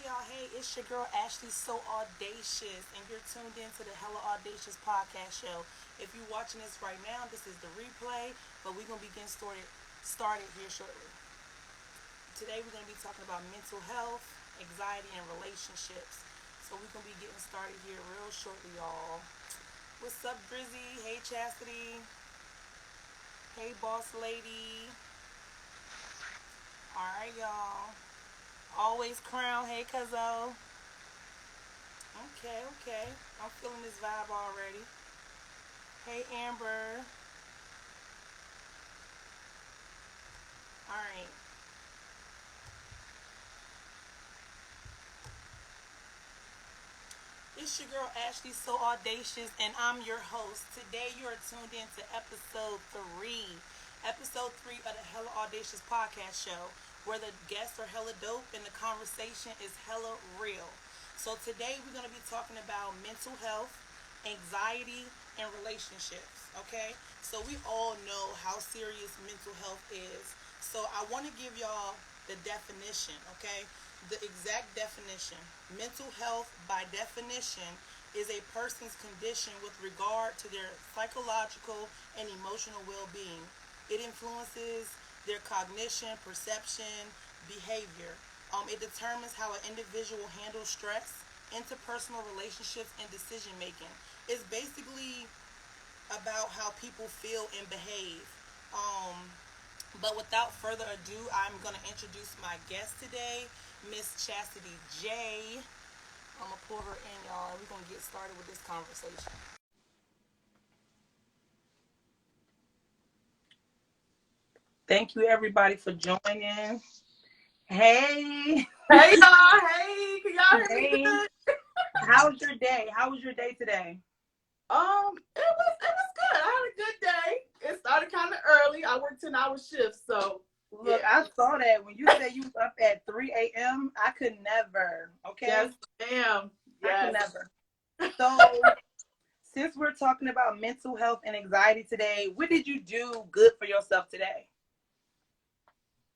y'all. Hey, it's your girl Ashley So Audacious, and you're tuned in to the Hella Audacious podcast show. If you're watching this right now, this is the replay, but we're gonna be getting started here shortly. Today we're gonna be talking about mental health, anxiety, and relationships. So we're gonna be getting started here real shortly, y'all. What's up, Drizzy? Hey, Chasity. Hey, boss lady. All right, y'all. Always crown. Hey, cuzzo. Okay, okay. I'm feeling this vibe already. Hey, Amber. All right. It's your girl Ashley So Audacious, and I'm your host. Today you are tuned in to episode 3 of the Hella Audacious podcast show, where the guests are hella dope and the conversation is hella real. So today we're gonna be talking about mental health, anxiety, and relationships. Okay, so we all know how serious mental health is. So I want to give y'all the definition. Okay, the exact definition. Mental health, by definition, is a person's condition with regard to their psychological and emotional well being. It influences their cognition, perception, behavior. It determines how an individual handles stress, interpersonal relationships, and decision making. It's basically about how people feel and behave. Um, but without further ado, I'm going to introduce my guest today, Miss Chasity J. I'm going to pull her in, y'all, and we're going to get started with this conversation. Thank you, everybody, for joining. Hey. Hey y'all, hey, can y'all hear me Hey. good? How was your day? How was your day today? It was good. I had a good day. It started kind of early. I worked 10-hour shifts, so Look, yeah. I saw that when you said you was up at 3 a.m. I could never. Okay. Yes, ma'am. I could Yes. never. So, since we're talking about mental health and anxiety today, what did you do good for yourself today?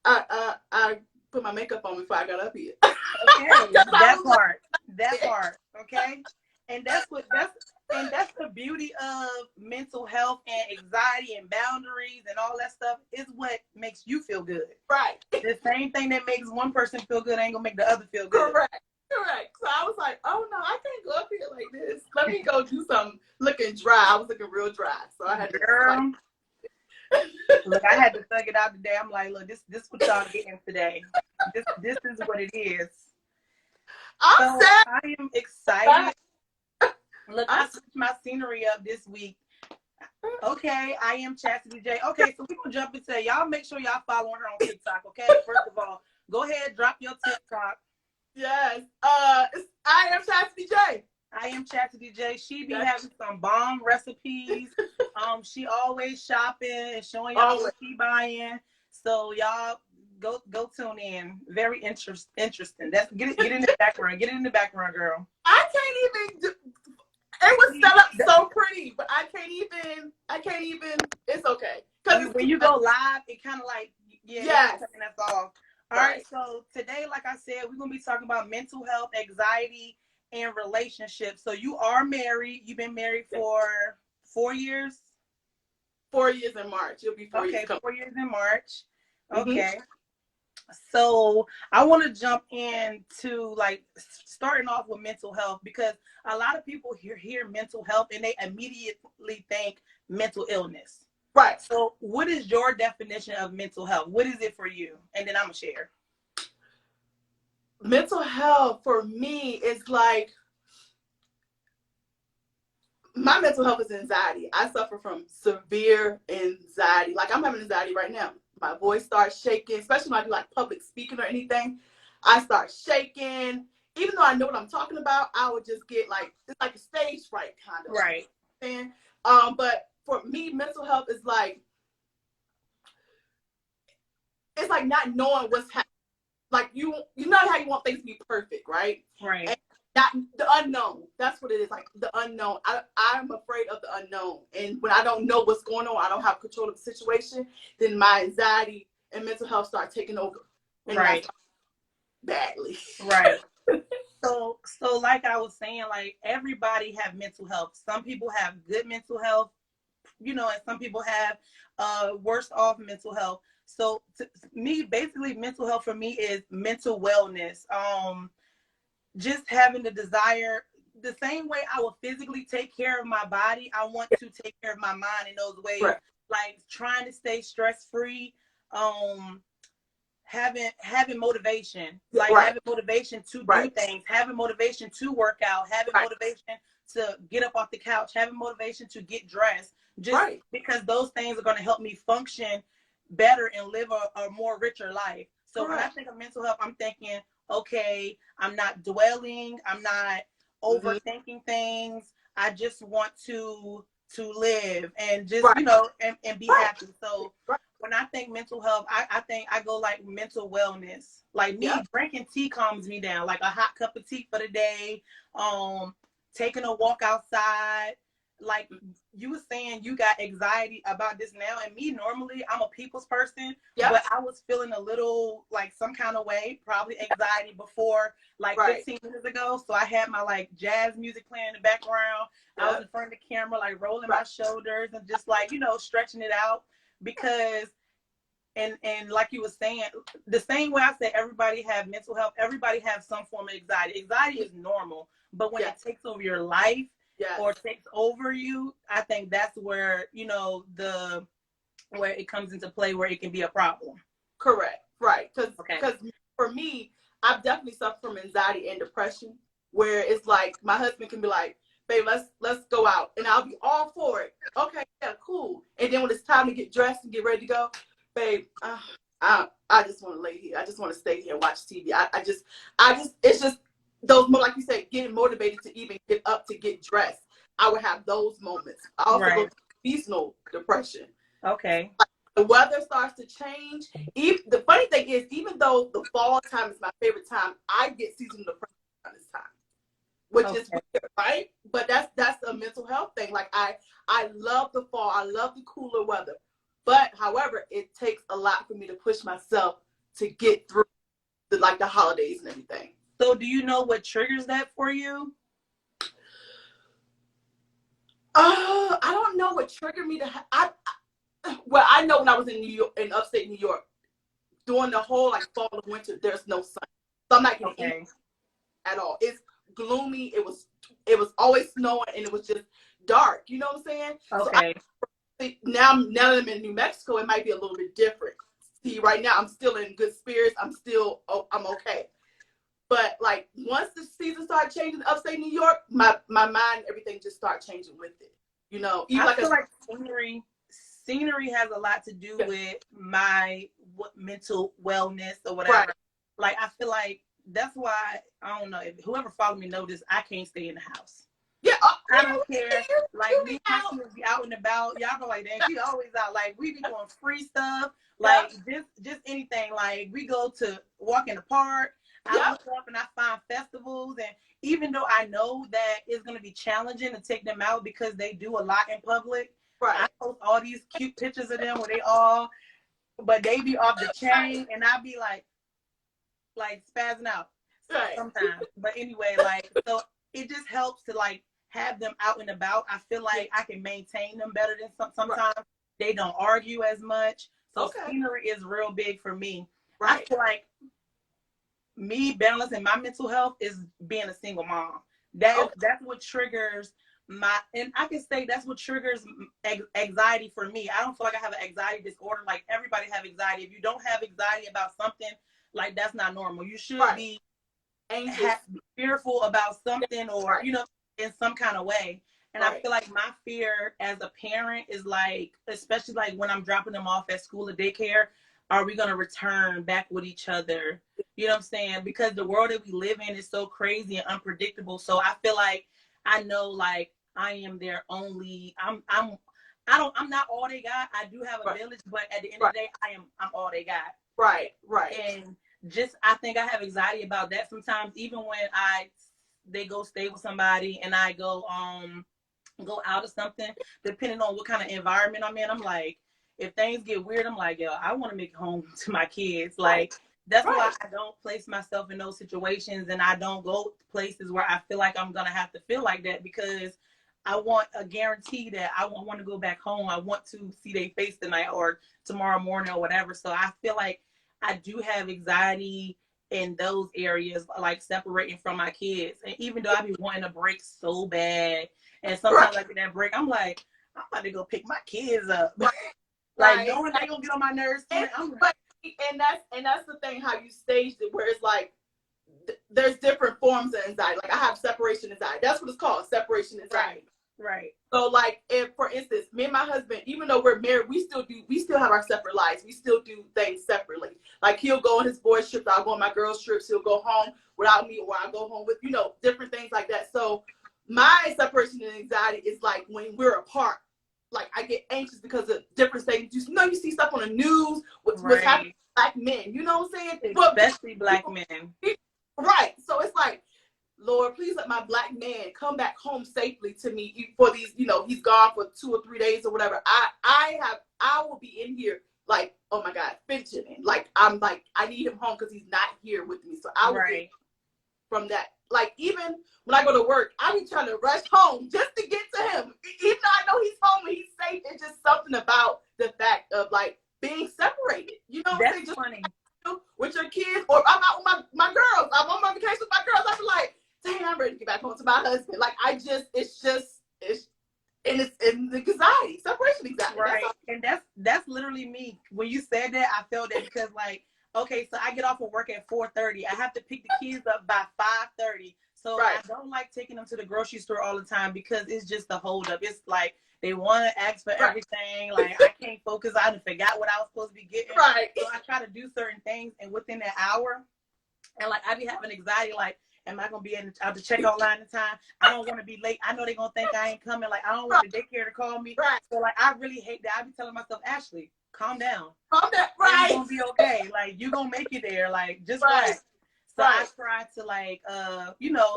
I put my makeup on before I got up here. Okay, that part. That Yeah. part. Okay. And that's the beauty of mental health and anxiety and boundaries and all that stuff is what makes you feel good. Right. The same thing that makes one person feel good ain't gonna make the other feel good. Correct. Correct. So I was like, oh no, I can't go up here like this. Let me go do something looking dry. I was looking real dry. So I had to Girl, look, I had to thug it out today. I'm like, look, this what y'all getting today. This is what it is. I'm So sad. I am excited. Look, I switched my scenery up this week. Okay, I am Chasity J. Okay, so we're gonna jump into y'all. Make sure y'all following her on TikTok. Okay, first of all, go ahead, drop your TikTok. Yes. I am Chasity J. I am Chasity J. She be having some bomb recipes. She always shopping and showing y'all what she buying. So y'all go tune in. Very interesting. That's get in the background. Get it in the background, girl. I can't even. It was set up so pretty, but I can't even. It's okay. When you go live, it kind of like yes. And that's all. All right. So today, like I said, we're gonna be talking about mental health, anxiety, and relationships. So you are married. You've been married for 4 years. 4 years in March. You'll be 4 years. Okay, 4 years in March. Okay. So I want to jump into like starting off with mental health because a lot of people hear mental health and they immediately think mental illness. Right. So what is your definition of mental health? What is it for you? And then I'm going to share. Mental health for me is like, my mental health is anxiety. I suffer from severe anxiety. Like I'm having anxiety right now. My voice starts shaking, especially when I do like public speaking or anything. I start shaking. Even though I know what I'm talking about, I would just get like, it's like a stage fright kind of. Right. And, but for me, mental health is like, it's like not knowing what's happening. Like you know how you want things to be perfect, right? Right. And not the unknown. That's what it is. Like the unknown. I'm afraid of the unknown. And when I don't know what's going on, I don't have control of the situation, then my anxiety and mental health start taking over. And right. Badly. Right. So like I was saying, like everybody have mental health. Some people have good mental health, you know, and some people have worse off mental health. So me, basically, mental health for me is mental wellness. Just having the desire, the same way I will physically take care of my body, I want to take care of my mind in those ways. Right. Like trying to stay stress free, um, having motivation, like Right. having motivation to do Right. things, having motivation to work out, having Right. motivation to get up off the couch, having motivation to get dressed, just Right. because those things are going to help me function better and live a more richer life. So when I Correct. think of mental health, I'm thinking, okay, I'm not dwelling, I'm not Mm-hmm. overthinking things. I just want to live and just, Right. you know, and be Right. happy. So Right. when I think mental health, I think I go like mental wellness. Like Yep. me, drinking tea calms me down, like a hot cup of tea for the day. Um, Taking a walk outside. Like you were saying, you got anxiety about this now, and me normally I'm a people's person, Yep. but I was feeling a little like some kind of way, probably anxiety before like Right. 15 minutes ago. So I had my like jazz music playing in the background. I was in Yep. front of the camera, like rolling my Right. shoulders and just like, you know, stretching it out because and like you were saying, the same way I said everybody have mental health, everybody have some form of anxiety. Anxiety is normal, but when it Yes. takes over your life Yes. or takes over you, I think that's where, you know, the where it comes into play, where it can be a problem. Correct. Right. Okay. Because for me, I've definitely suffered from anxiety and depression, where it's like my husband can be like, "Babe, let's go out," and I'll be all for it. Okay, yeah, cool. And then when it's time to get dressed and get ready to go, babe, I just want to lay here. I just want to stay here and watch TV. It's just those like you said, getting motivated to even get up to get dressed. I would have those moments. I also go Right. through seasonal depression. Okay. The weather starts to change. Even, the funny thing is, even though the fall time is my favorite time, I get seasonal depression around this time, which is Okay. weird, right? But that's a mental health thing. Like I love the fall. I love the cooler weather. But however, it takes a lot for me to push myself to get through the holidays and everything. So do you know what triggers that for you? I don't know what triggered me to. Well, I know when I was in New York, in upstate New York, during the whole like fall and winter, there's no sun, so I'm not getting any Okay. at all. It's gloomy. It was always snowing, and it was just dark. You know what I'm saying? So I Okay. think now that I'm in New Mexico, it might be a little bit different. See, right now I'm still in good spirits. I'm okay. But like once the season started changing upstate New York, my mind, everything just started changing with it. You know, even I like feel like scenery has a lot to do yeah, with my mental wellness or right, whatever. Like I feel like that's why I don't know if whoever followed me noticed I can't stay in the house. yeah, I don't care. Like you me be and my out, kids be out and about. Y'all go like that. She always out. Like we be doing free stuff. yeah, Like just anything. Like we go to walk in the park. I yeah, look up and I find festivals, and even though I know that it's gonna be challenging to take them out because they do a lot in public, I right, post all these cute pictures of them where they all, but they be off the right, chain, and I be like spazzing out right, sometimes. But anyway, like so it just helps to like have them out and about. I feel yeah, like I can maintain them better than right, sometimes. They don't argue as much. So okay, scenery is real big for me. I right, feel like me balancing my mental health is being a single mom. okay, That's what triggers my, and I can say that's what triggers anxiety for me. I don't feel like I have an anxiety disorder. Like everybody have anxiety. If you don't have anxiety about something, like that's not normal. You should right, be anxious, fearful about yeah, something, or right, you know, in some kind of way. And I right, feel like my fear as a parent is like, especially like when I'm dropping them off at school or daycare, are we going to return back with each other? You know what I'm saying? Because the world that we live in is so crazy and unpredictable. So I feel like I know like I am their only, I'm not all they got. I do have a right, village, but at the end of right, the day, I'm all they got. right, right, And just I think I have anxiety about that sometimes, even when they go stay with somebody and I go out or something, depending on what kind of environment I'm in. I'm like, if things get weird, I'm like, yo, I want to make it home to my kids. right, Like That's why Right. I don't place myself in those situations, and I don't go places where I feel like I'm gonna have to feel like that, because I want a guarantee that I won't want to go back home. I want to see their face tonight or tomorrow morning or whatever. So I feel like I do have anxiety in those areas, like separating from my kids. And even though I be wanting a break so bad, and sometimes Right. like in that break, I'm like, I'm about to go pick my kids up. Right. Like Right. knowing they gonna get on my nerves too. And, I'm like, but and that's the thing, how you staged it, where it's like there's different forms of anxiety. Like I have separation anxiety. That's what it's called, separation anxiety. right. So like, if for instance, me and my husband, even though we're married, we still have our separate lives. We still do things separately. Like he'll go on his boys' trips, I'll go on my girls' trips. He'll go home without me, or I'll go home with, different things like that. So my separation and anxiety is like when we're apart. Like I get anxious because of different things. You see stuff on the news, what's happening to black men. You know what I'm saying? Especially black men. Right. So it's like, Lord, please let my black man come back home safely to me for these, he's gone for 2 or 3 days or whatever. I will be in here like, oh my God, fidgeting. Like, I'm like, I need him home because he's not here with me. So I will be from that. Like, even when I go to work, I be trying to rush home just to get to him. Even though I know he's home and he's safe, it's just something about the fact of like being separated. You know what I'm saying? That's funny. With your kids, or I'm out with my girls. I'm on my vacation with my girls. I'm like, dang, I'm ready to get back home to my husband. Like it's anxiety, separation anxiety. Right. And that's literally me. When you said that, I felt that, because like, okay, so I get off of work at 4:30. I have to pick the kids up by 5:30. So I don't like taking them to the grocery store all the time, because it's just a holdup. It's like they want to ask for everything. Like I can't focus. I forgot what I was supposed to be getting. Right. So I try to do certain things, and within an hour, and like I be having anxiety, like, am I gonna be out to check out line in time? I don't want to be late. I know they're gonna think I ain't coming. Like I don't want the daycare to call me. Right. So like I really hate that. I be telling myself, Ashley, calm down. Calm down. Right. It's gonna be okay. Like you gonna make it there. Like just relax. So I try to like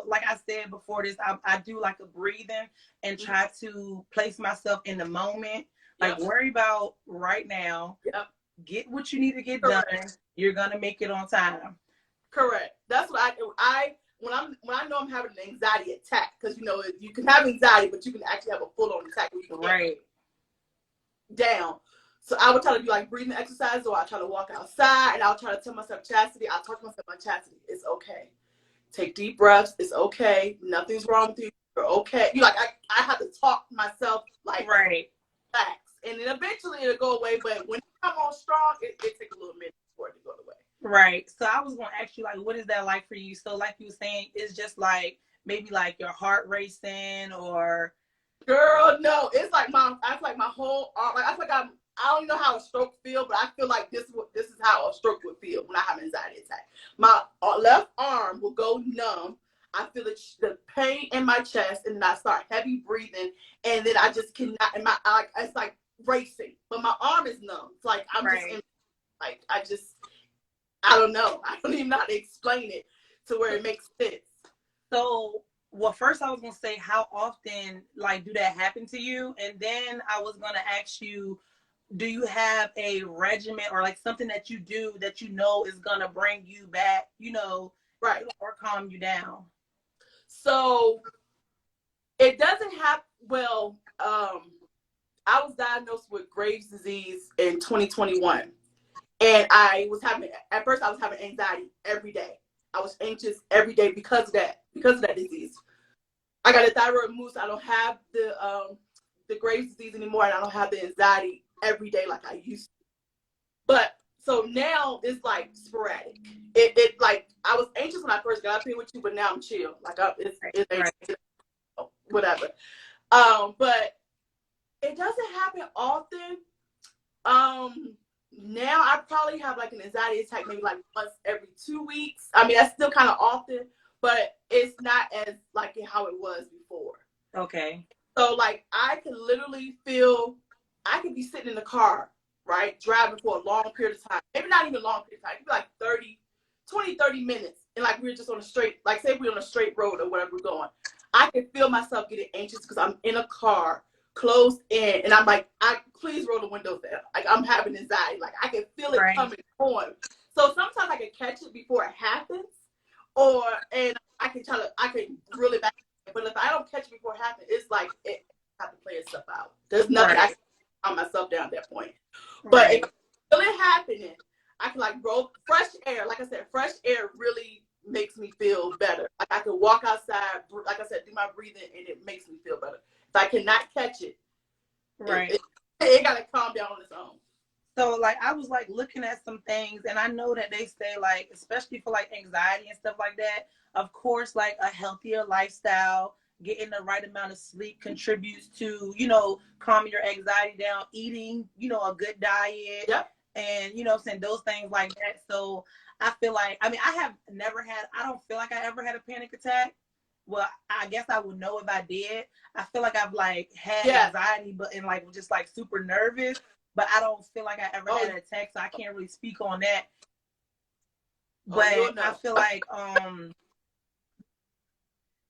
like I said before this, I do like a breathing and try to place myself in the moment. Like worry about right now. Yep. Get what you need to get done. You're gonna make it on time. Correct. That's what I do. When I know I'm having an anxiety attack, because you can have anxiety, but you can actually have a full on attack where you can get down. So I would try to do like breathing exercises, or I try to walk outside, and I'll try to tell myself, Chastity, I'll talk to myself on Chastity, it's okay. Take deep breaths. It's okay. Nothing's wrong with you. You're okay. I have to talk to myself like relax, and then eventually it'll go away. But when it come on strong, it takes a little minute for it to go away. Right. So I was gonna ask you, like, what is that like for you? So like you were saying, it's just like maybe like your heart racing, or girl, no, it's like my whole arm. Like I feel like I don't know how a stroke feels, but I feel like this is how a stroke would feel when I have an anxiety attack. My left arm will go numb. I feel the pain in my chest, and then I start heavy breathing, and then I just cannot. And it's like racing, but my arm is numb. It's like I'm just I don't know. I don't even know how to explain it to where it makes sense. So, well, first I was gonna say, how often like do that happen to you, and then I was gonna ask you, do you have a regimen or like something that you do that you know is gonna bring you back, or calm you down? So it doesn't have, well, I was diagnosed with Graves' disease in 2021. And at first I was having anxiety every day. I was anxious every day because of that disease. I got a thyroid removed, so I don't have the Graves' disease anymore, and I don't have the anxiety every day like I used to. But so now it's like sporadic. It like I was anxious when I first got up here with you, but now I'm chill. Like it's whatever. But it doesn't happen often. Now I probably have like an anxiety attack maybe like once every 2 weeks. I mean, that's still kind of often, but it's not as like how it was before. Okay. So like I can literally feel, I could be sitting in the car, right, driving for a long period of time. Maybe not even a long period of time. It could be like 30 minutes. And like we're just on a straight, like say we're on a straight road or whatever we're going. I can feel myself getting anxious because I'm in a car, closed in, and I'm like, please roll the windows down. Like I'm having anxiety. Like I can feel it coming on. So sometimes I can catch it before it happens, and I can really back it. But if I don't catch it before it happens, it's like it I have to play itself out. There's nothing I Right. can calm myself down at that point. But if Right. it's really happening, I can like roll fresh air. Like I said, fresh air really makes me feel better. Like I can walk outside, like I said, do my breathing, and it makes me feel better. If I cannot catch it, it, Right. it, it gotta calm down on its own. So like I was like looking at some things, and I know that they say like, especially for like anxiety and stuff like that, of course, like a healthier lifestyle, getting the right amount of sleep contributes to, calming your anxiety down, eating, a good diet, Yep. and saying those things like that. So I feel like, I mean, I don't feel like I ever had a panic attack. Well, I guess I would know if I did. I feel like I've like had Yeah. anxiety, but in like just like super nervous, but I don't feel like I ever Oh, had an attack, so I can't really speak on that. oh, But you'll know. I feel like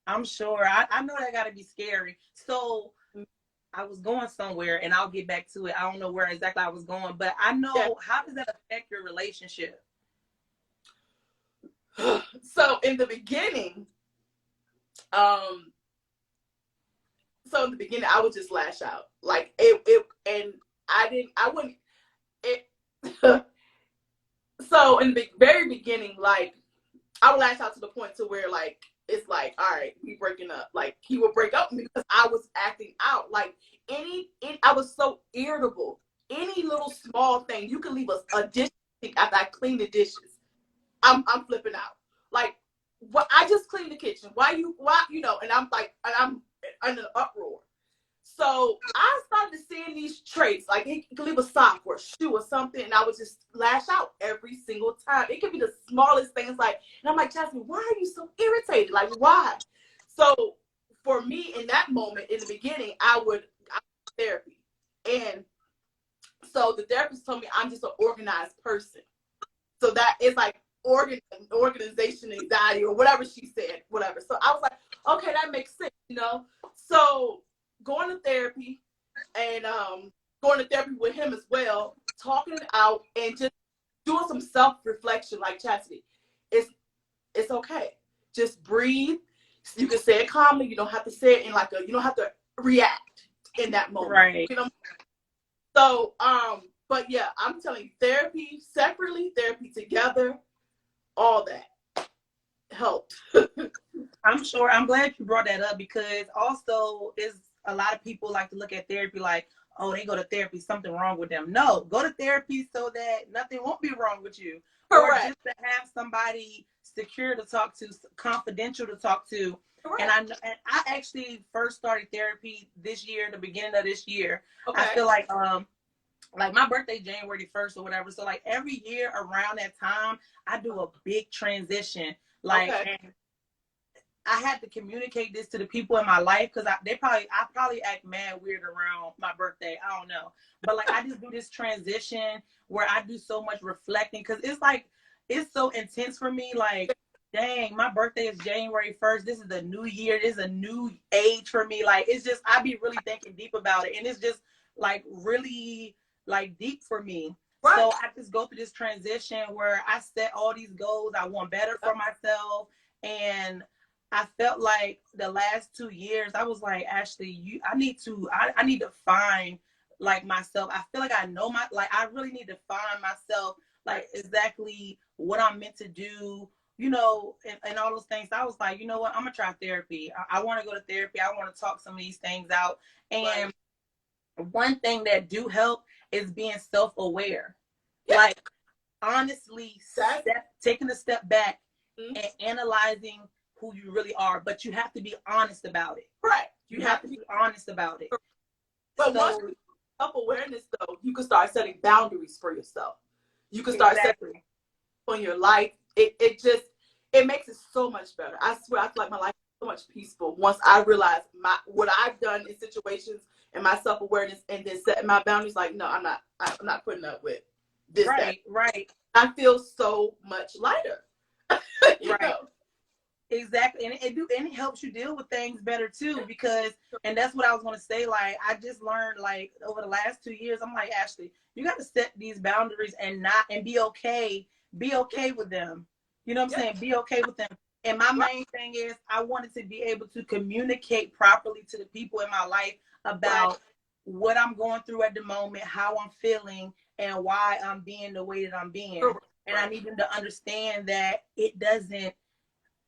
I'm sure I know that gotta be scary. So I was going somewhere, and I'll get back to it. I don't know where exactly I was going, but I know, Yeah. how does that affect your relationship? So in the beginning, um, I would just lash out. Like and I wouldn't, it, so in the very beginning, like, I would lash out to the point to where, like, it's like, all right, we breaking up. Like, he would break up because I was acting out. Like, I was so irritable. Any little small thing, you can leave a dish after I clean the dishes. I'm flipping out. Like, what? I just cleaned the kitchen. Why, and I'm like, and I'm in an uproar. So I started seeing these traits, like he could leave a sock or a shoe or something, and I would just lash out every single time. It could be the smallest things, like, and I'm like, Jasmine, why are you so irritated? Like, why? So for me, in that moment, in the beginning, I would therapy, and so the therapist told me I'm just an organized person. So that is like organization anxiety or whatever she said, whatever. So I was like, okay, that makes sense. So going to therapy and going to therapy with him as well, talking it out and just doing some self-reflection, like Chasity. It's okay. Just breathe. You can say it calmly. You don't have to say it in like you don't have to react in that moment. Right. So, but yeah, I'm telling you, therapy separately, therapy together, all that helped. I'm sure. I'm glad you brought that up, because also is a lot of people like to look at therapy like, oh, they go to therapy, something wrong with them. No, go to therapy so that nothing won't be wrong with you. Correct. Or just to have somebody secure to talk to, confidential to talk to. Correct. And I actually first started therapy this year, the beginning of this year. Okay. I feel like my birthday January 1st or whatever. So like every year around that time, I do a big transition. Like, okay. And I had to communicate this to the people in my life, because I probably act mad weird around my birthday. I don't know, but like I just do this transition where I do so much reflecting, because it's so intense for me. Like, dang, my birthday is January 1st. This is a new year. This is a new age for me. Like, it's just, I be really thinking deep about it, and it's just like really like deep for me. Right. So I just go through this transition where I set all these goals. I want better for myself, and I felt like the last 2 years, I was like, Ashley, I need to find like myself. I feel like I know I really need to find myself, like exactly what I'm meant to do, and all those things. So I was like, you know what, I'm gonna try therapy. I want to go to therapy. I want to talk some of these things out. And one thing that do help is being self-aware. Yeah. Like, honestly, taking a step back and analyzing who you really are, but you have to be honest about it. Right. You have to be honest about it. But once you have self-awareness, though, you can start setting boundaries for yourself. You can start setting on your life. It makes it so much better. I swear, I feel like my life is so much peaceful once I realize what I've done in situations and my self-awareness, and then setting my boundaries. Like, no, I'm not putting up with this. Right, right. I feel so much lighter. Right. Know? Exactly. And it helps you deal with things better too, because, and that's what I was going to say. Like, I just learned, like, over the last 2 years, I'm like, Ashley, you got to set these boundaries and be okay be okay with them. You know what I'm saying? Be okay with them. And my main thing is I wanted to be able to communicate properly to the people in my life about what I'm going through at the moment, how I'm feeling, and why I'm being the way that I'm being. And I need them to understand that it doesn't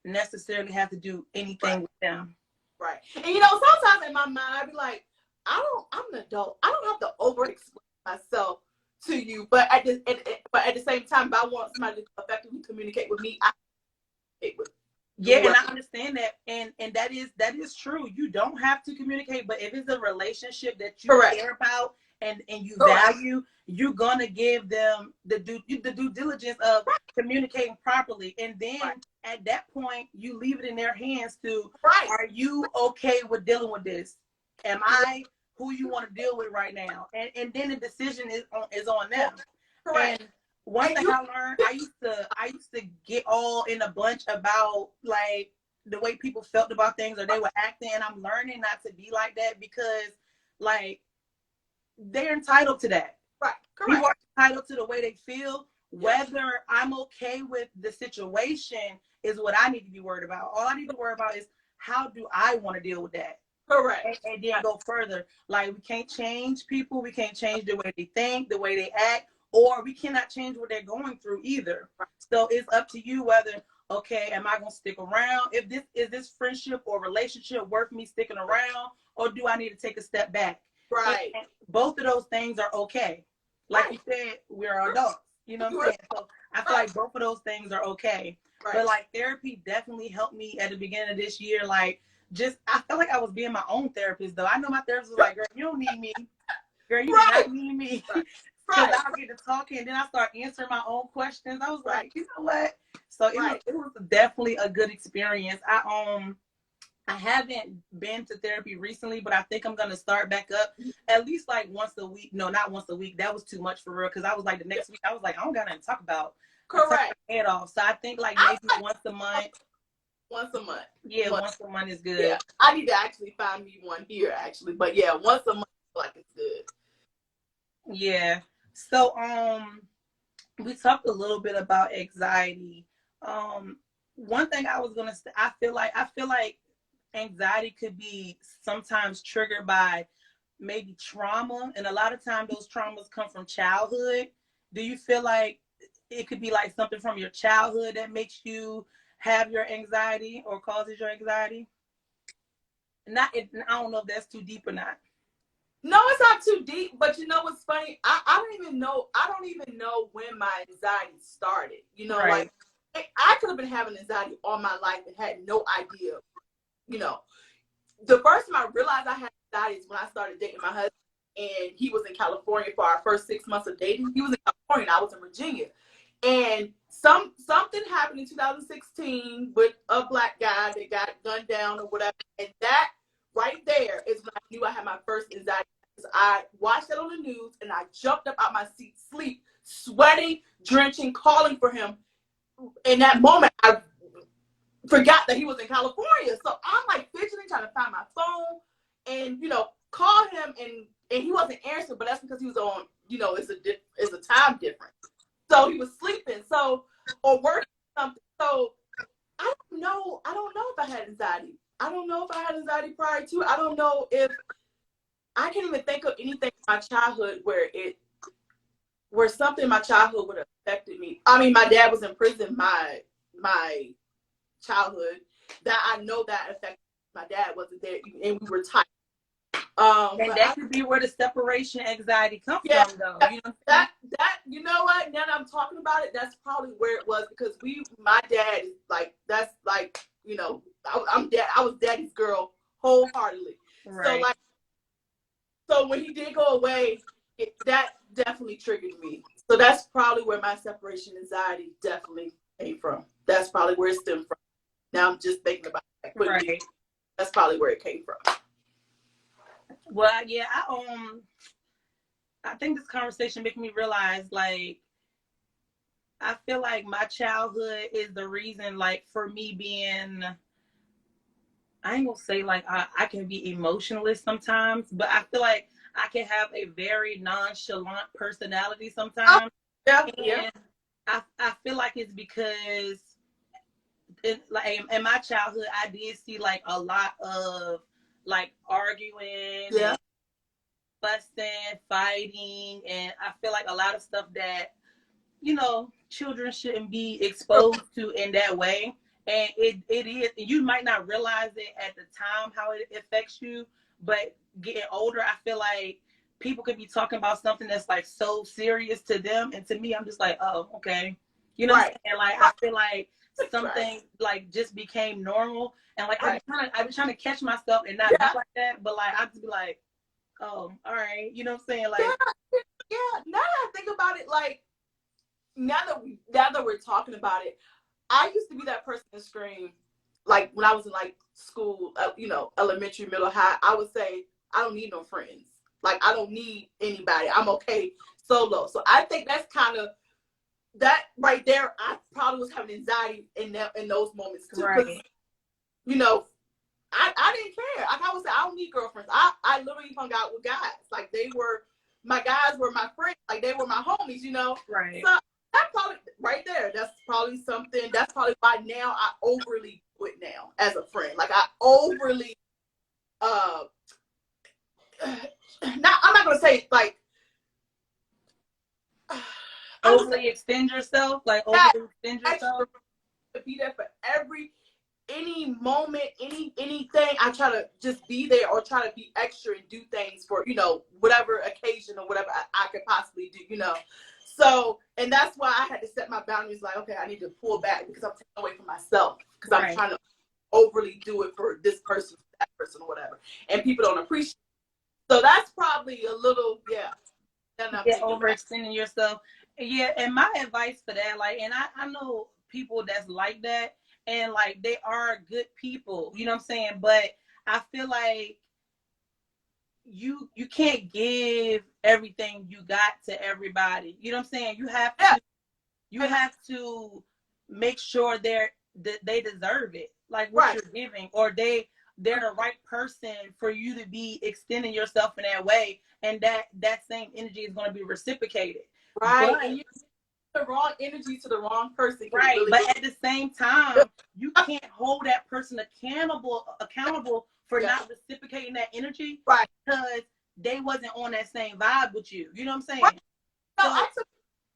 necessarily have to do anything with them. Right. And you know, sometimes in my mind, I'd be like, I'm an adult. I don't have to over explain myself to you. But at the same time, if I want somebody to effectively communicate with me, I communicate with yeah, and I understand that, and that is true. You don't have to communicate, but if it's a relationship that you care about and you value, you're gonna give them the due diligence of communicating properly, and then at that point, you leave it in their hands to are you okay with dealing with this? Am I who you want to deal with right now? And then the decision is on them. Correct. And one thing I learned, I used to get all in a bunch about like the way people felt about things or they were acting. And I'm learning not to be like that because like they're entitled to that. Right. Correct. People are entitled to the way they feel. Whether I'm okay with the situation is what I need to be worried about. All I need to worry about is how do I want to deal with that? Correct. And then go further. Like we can't change people. We can't change the way they think, the way they act. Or we cannot change what they're going through either. So it's up to you whether, okay, am I going to stick around? If this friendship or relationship worth me sticking around, or do I need to take a step back? Right. And both of those things are okay. Like you said, we're adults. You know what I'm saying? So I feel like both of those things are okay. Right. But like therapy definitely helped me at the beginning of this year. Like I felt like I was being my own therapist though. I know my therapist was like, girl, you don't need me. Girl, you do not need me. Because I get to talking and then I start answering my own questions. I was like, you know what? So it was definitely a good experience. I haven't been to therapy recently, but I think I'm gonna start back up at least like once a week. No, not once a week. That was too much for real. Because I was like the next week, I was like, I don't got nothing to talk about. Correct. Head off. So I think like maybe once a month. Once a month. Yeah, once a month is good. Yeah. I need to actually find me one here actually. But yeah, once a month like it's good. Yeah. So we talked a little bit about anxiety. One thing I was gonna say, I feel like anxiety could be sometimes triggered by maybe trauma, and a lot of times those traumas come from childhood. Do you feel like it could be like something from your childhood that makes you have your anxiety or causes your anxiety? I don't know if that's too deep or not. No, it's not too deep, but you know what's funny? I don't even know when my anxiety started. You know, like I could have been having anxiety all my life and had no idea. You know, the first time I realized I had anxiety is when I started dating my husband, and he was in California for our first 6 months of dating. He was in California and I was in Virginia. And something happened in 2016 with a black guy that got gunned down or whatever. And that right there is when I knew I had my first anxiety. I watched that on the news and I jumped up out my seat, sleep, sweating, drenching, calling for him. In that moment, I forgot that he was in California. So I'm like fidgeting, trying to find my phone and, you know, call him and he wasn't answering, but that's because he was on, you know, it's a time difference. So he was sleeping, or working something. So I don't know if I had anxiety. I don't know if I had anxiety prior to. I don't know if I can't even think of anything in my childhood where something in my childhood would have affected me. I mean, my dad was in prison my childhood. That I know that affected my dad wasn't there, and we were tight. And that could be where the separation anxiety comes from, though. You know that you know what? Now that I'm talking about it, that's probably where it was because my dad is like that's like you know I was daddy's girl wholeheartedly. Right. So when he did go away, that definitely triggered me. So that's probably where my separation anxiety definitely came from. That's probably where it stemmed from. Now I'm just thinking about it. Right. That's probably where it came from. Well, yeah, I think this conversation made me realize, like, I feel like my childhood is the reason, like, for me being, I ain't gonna say like I can be emotionless sometimes, but I feel like I can have a very nonchalant personality sometimes. Yeah. I feel like it's because like in my childhood, I did see like a lot of like arguing Yeah. and fussing, fighting, and I feel like a lot of stuff that children shouldn't be exposed to in that way. And it is, you might not realize it at the time how it affects you, but getting older, I feel like people could be talking about something that's like so serious to them. And to me, I'm just like, oh, okay. You know what Right. I'm saying? Like, I Right. feel like Right. something like just became normal. And like, Right. I be trying to catch myself and not be Yeah. like that. But like, I just be like, oh, all right. You know what I'm saying? Like, Yeah. Yeah. Now that I think about it, like now that we're talking about it, I used to be that person to scream, like when I was in like school, elementary, middle, high. I would say, I don't need no friends. Like I don't need anybody. I'm okay solo. So I think that's kind of that right there. I probably was having anxiety in those moments too, because right, you know I didn't care. Like I would say, I don't need girlfriends. I literally hung out with guys. Like my guys were my friends. Like they were my homies. right. So that probably right there. That's probably something. That's probably why now I overly do it now as a friend. Like I overly uh not I'm not gonna say like I'm just saying Overly extend yourself, like that overly extend extra yourself. to be there for any moment, anything. I try to just be there or try to be extra and do things for whatever occasion or whatever I could possibly do. So, and that's why I had to set my boundaries. Like, okay, I need to pull back because I'm taking away from myself because I'm Right. trying to overly do it for this person, that person, or whatever, and people don't appreciate. So that's probably a little, yeah. Then I'm Yeah, thinking back. overextending yourself. Yeah, and my advice for that, like, and I know people that's like that, and like they are good people, you know what I'm saying? But I feel like you can't give everything you got to everybody. You know what I'm saying? Yeah, You have to make sure that they deserve it, like what right, you're giving, or they're the right person for you to be extending yourself in that way, and that same energy is going to be reciprocated. right. And But the wrong energy to the wrong person can right, really, but at the same time, you can't hold that person accountable for yeah, not reciprocating that energy right, because they wasn't on that same vibe with you. You know what I'm right. saying? No, So I took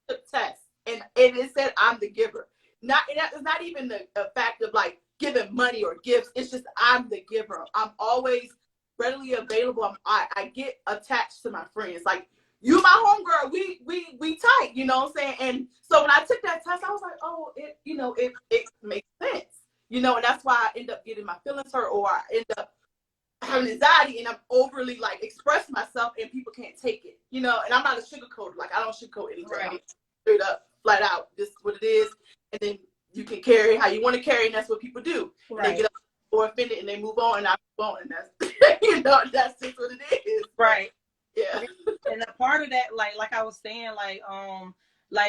the test, and it said I'm the giver. It's not even the fact of like giving money or gifts. It's just I'm the giver. I'm always readily available. I get attached to my friends. Like you, my homegirl, we tight. You know what I'm saying? And so when I took that test, I was like, oh, it makes sense. And that's why I end up getting my feelings hurt, or I end up having anxiety, and I'm overly like express myself, and people can't take it. And I'm not a sugarcoater. Like I don't sugarcoat anything. I'm right, straight up, flat out. This is what it is, and then you can carry it how you want to carry, and that's what people do. And they right, get up or offended, and they move on, and I move on, and that's that's just what it is. right. Yeah, And a part of that, like I was saying, like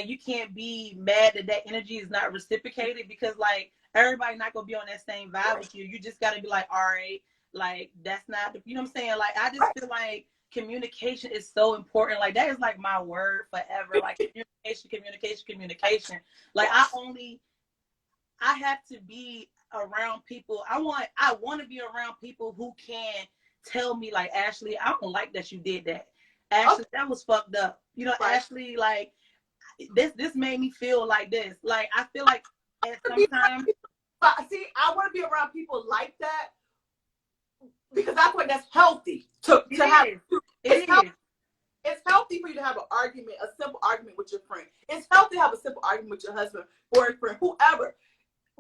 you can't be mad that energy is not reciprocated because like everybody not gonna be on that same vibe with you. You just gotta be like, all right, like that's not you know what I'm saying? Like I just right. feel like communication is so important. Like that is like my word forever. Like communication. Like Yes, I have to be around people. I want to be around people who can tell me like, Ashley, I don't like that you did that. okay. Ashley, that was fucked up. Right. Ashley, like this made me feel like this. Like I feel like at To some be time, But see, I want to be around people like that because I feel like that's healthy it to have. is. It's It healthy. is. It's healthy for you to have an argument, a simple argument with your friend. It's healthy to have a simple argument with your husband, boyfriend, whoever.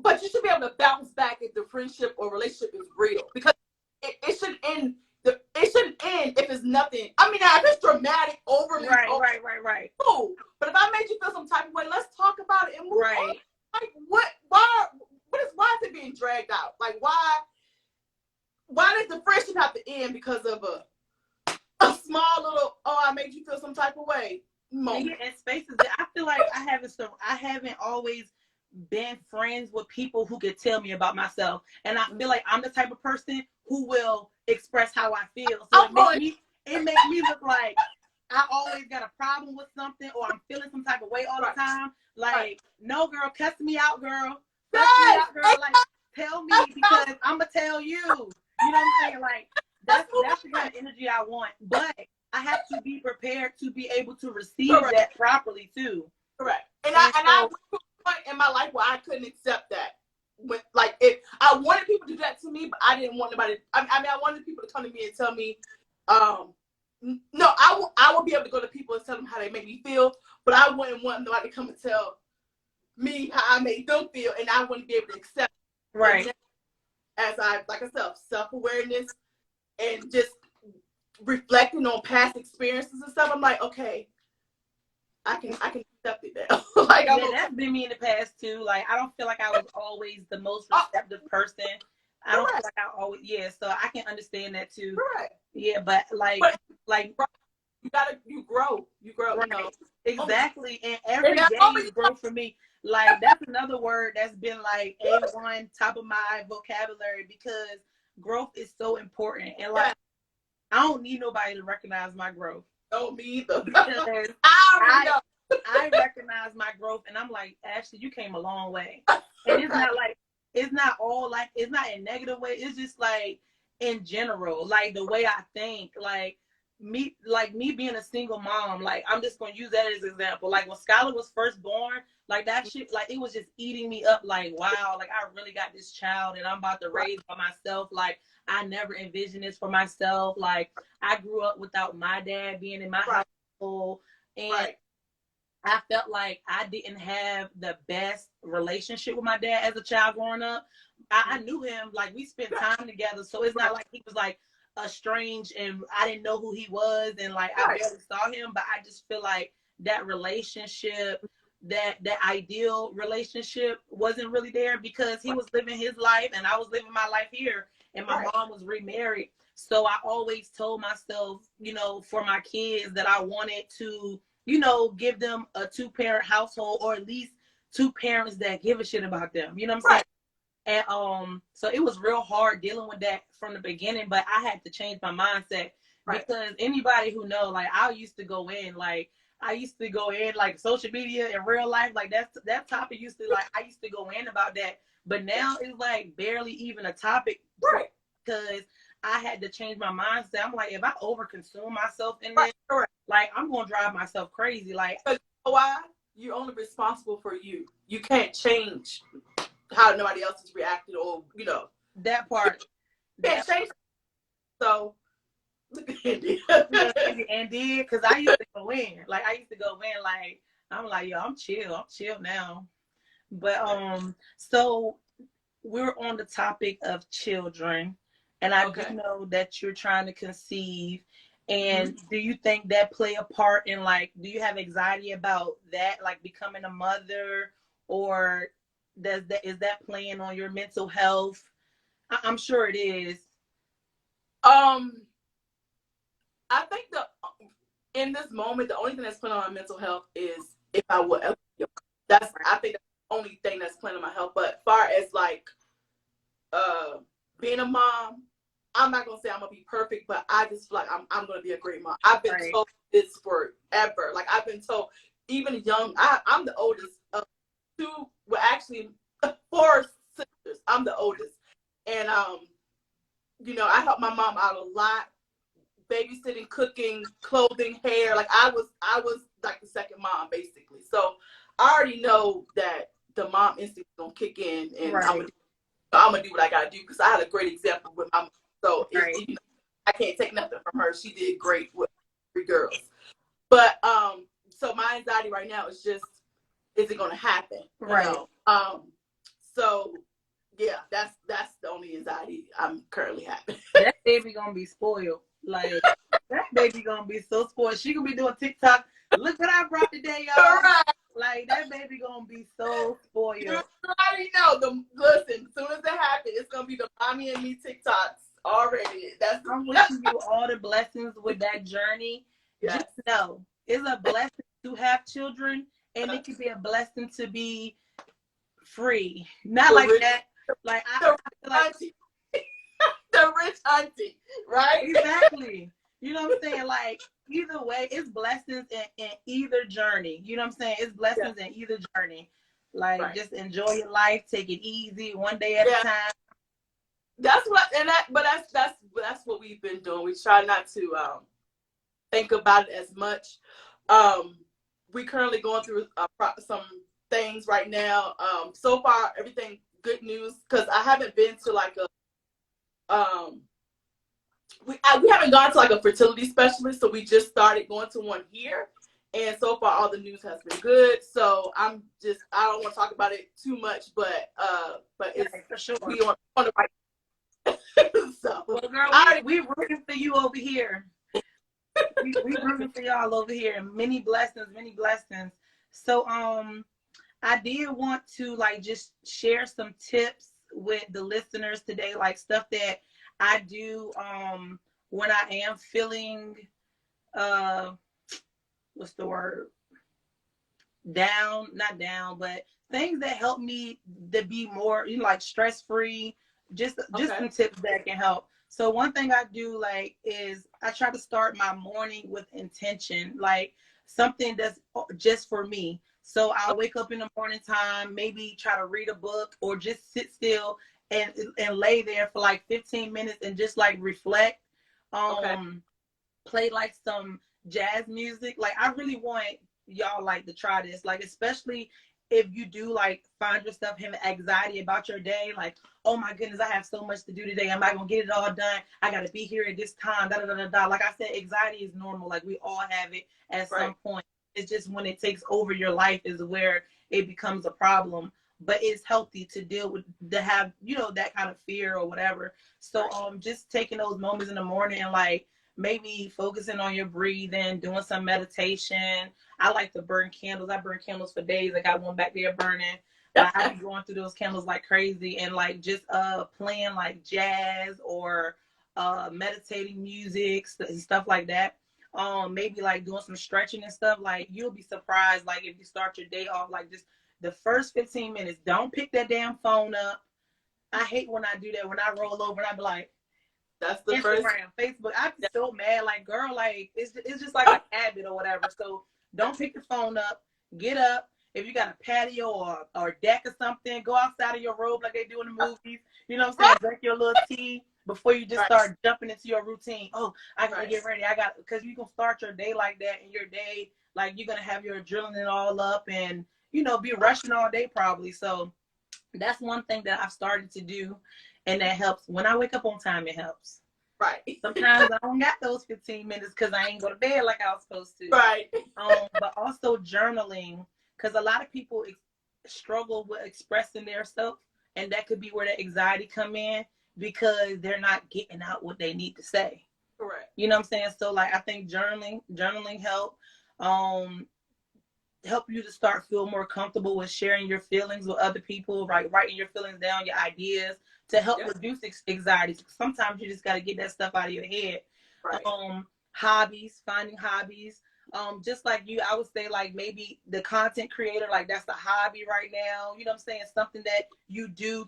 But you should be able to bounce back if the friendship or relationship is real, because it should end. It shouldn't end if it's nothing. I mean, if it's dramatic, overly, Right, right, right, right. cool. But if I made you feel some type of way, let's talk about it and move on. Right. Like, what? Why is it being dragged out? Like, why does the friendship have to end because of a small little, oh, I made you feel some type of way And moment? yeah, in spaces that I feel like I haven't always been friends with people who could tell me about myself. And I feel like I'm the type of person who will express how I feel. So I'm going, it make me look like I always got a problem with something or I'm feeling some type of way all the time. Like, no, girl, cuss me out, girl. Cuss me out, girl. Like, tell me because I'm gonna tell you. You know what I'm saying? Like, that's the kind of energy I want. But I have to be prepared to be able to receive that properly too. Correct. And I went to a point in my life where I couldn't accept that. With like, if I wanted people to do that to me, but I didn't want nobody. I mean, I wanted people to come to me and tell me, no, I will be able to go to people and tell them how they make me feel, but I wouldn't want nobody to come and tell me how I made them feel, and I wouldn't be able to accept. Right. As I, like I said, self-awareness and just reflecting on past experiences and stuff, I'm like, okay, I can accept it now. Like, yeah, that's been me in the past too. Like, I don't feel like I was always the most receptive person. I don't feel like I always, so I can understand that too. Right. Yeah, but like you grow, right. You know. Exactly, and every day is growth for me. Like, that's another word that's been like A1 top of my vocabulary because growth is so important, and like I don't need nobody to recognize my growth. No, me either. Because I recognize my growth, and I'm like, Ashley, you came a long way, and it's not like it's not all like it's not in a negative way. It's just like in general, like the way I think, like me being a single mom, like I'm just gonna use that as an example. Like when Skylar was first born, like that shit, like it was just eating me up. Like, wow, like I really got this child and I'm about to raise by myself. Like I never envisioned this for myself. Like I grew up without my dad being in my household, and I felt like I didn't have the best relationship with my dad as a child growing up. I knew him, like we spent time together, so it's not like he was like estranged and I didn't know who he was and like I barely saw him, but I just feel like that relationship, that ideal relationship wasn't really there because he was living his life and I was living my life here, and my mom was remarried. So I always told myself, you know, for my kids that I wanted to, you know, give them a 2-parent household, or at least 2 parents that give a shit about them. You know what I'm saying? And so it was real hard dealing with that from the beginning, but I had to change my mindset because anybody who know, like I used to go in like social media in real life, like that topic used to like I used to go in about that, but now it's like barely even a topic because I had to change my mindset. I'm like, if I overconsume myself in this, like I'm gonna drive myself crazy. Like, you know why? You're only responsible for you. You can't change how nobody else is reacting, or you know that part. You can't change. So look at Andy. Andy, because I used to go in. Like I used to go in. Like I'm like, yo, I'm chill now. But so we're on the topic of children, and I do know that you're trying to conceive. And do you think that play a part in, like, do you have anxiety about that, like becoming a mother, or is that playing on your mental health? I'm sure it is. I think in this moment, the only thing that's playing on my mental health is if I would ever. I think that's the only thing that's playing on my health. But far as like being a mom, I'm not gonna say I'm gonna be perfect, but I just feel like I'm gonna be a great mom. I've been told this forever. Like I've been told, even young. I'm the oldest of 2. Well, actually 4 sisters. I'm the oldest, and you know, I helped my mom out a lot, babysitting, cooking, clothing, hair. Like I was like the second mom basically. So I already know that the mom instinct is gonna kick in, and I'm gonna do what I gotta do because I had a great example with my mom. So you know, I can't take nothing from her. She did great with 3 girls. But so my anxiety right now is just, is it gonna happen? You know? So yeah, that's the only anxiety I'm currently having. That baby gonna be spoiled. Like that baby gonna be so spoiled. She gonna be doing TikTok. Look what I brought today, y'all. Like that baby gonna be so spoiled. You already know. Listen, as soon as it happens, it's gonna be the mommy and me TikToks already. I'm wishing you all the blessings with that journey. Just know it's a blessing to have children, and it can be a blessing to be free. Not like that. Like I feel like the rich auntie, right? Exactly. You know what I'm saying? Like either way, it's blessings in either journey. You know what I'm saying? It's Yeah. blessings in either journey. Like, Right. just enjoy your life, take it easy, one day at a Yeah. time. That's what, and that, but that's what we've been doing. We try not to think about it as much. Um, we currently going through some things right now. So far, everything good news because I haven't been to like a we haven't gone to like a fertility specialist, so we just started going to one here. And so far, all the news has been good. So I don't want to talk about it too much, but it's Right, for sure. we on the right. So well, girl, we rooting for you over here. we rooting for y'all over here. Many blessings, many blessings. So I did want to like just share some tips with the listeners today, like stuff that I do when I am feeling uh what's the word? Down, not down, but things that help me to be more, like stress free. Just Okay. some tips that can help. So one thing I do like is I try to start my morning with intention, like something that's just for me. So I'll wake up in the morning time, maybe try to read a book or just sit still and lay there for like 15 minutes and just like reflect. Okay. Play like some jazz music. Like I really want y'all like to try this. Like especially if you do like find yourself having anxiety about your day, like, oh my goodness, I have so much to do today. Am I gonna get it all done? I gotta be here at this time. Da da da da da. Like I said, anxiety is normal. Like we all have it at Right. some point. It's just when it takes over your life is where it becomes a problem. But it's healthy to deal with to have, that kind of fear or whatever. So Right. just taking those moments in the morning and like maybe focusing on your breathing, doing some meditation. I like to burn candles. I burn candles for days. I got one back there burning. Like I be going through those candles like crazy and like just playing like jazz or meditating music and stuff like that. Maybe like doing some stretching and stuff. Like you'll be surprised like if you start your day off like just the first 15 minutes. Don't pick that damn phone up. I hate when I do that, when I roll over and I be like, That's the first. Instagram, Facebook. I'd be so mad. Like, girl, like it's just like a habit or whatever. So don't pick the phone up. Get up. If you got a patio or deck or something, go outside of your robe like they do in the movies. You know what I'm saying? Drink your little tea before you just start jumping into your routine. Oh, I gotta get ready. Because you can start your day like that, and your day like you're gonna have your adrenaline all up and be rushing all day probably. So that's one thing that I've started to do, and that helps. When I wake up on time, it helps. Right. Sometimes I don't got those 15 minutes because I ain't go to bed like I was supposed to. Right. But also journaling, because a lot of people struggle with expressing their self, and that could be where the anxiety come in because they're not getting out what they need to say. Correct. You know what I'm saying? So like I think journaling help. Help you to start feel more comfortable with sharing your feelings with other people, right? Writing your feelings down, your ideas to help reduce anxiety. Sometimes you just got to get that stuff out of your head. Right. Hobbies, finding hobbies. Just like you, I would say like maybe the content creator, like that's a hobby right now. You know what I'm saying? Something that you do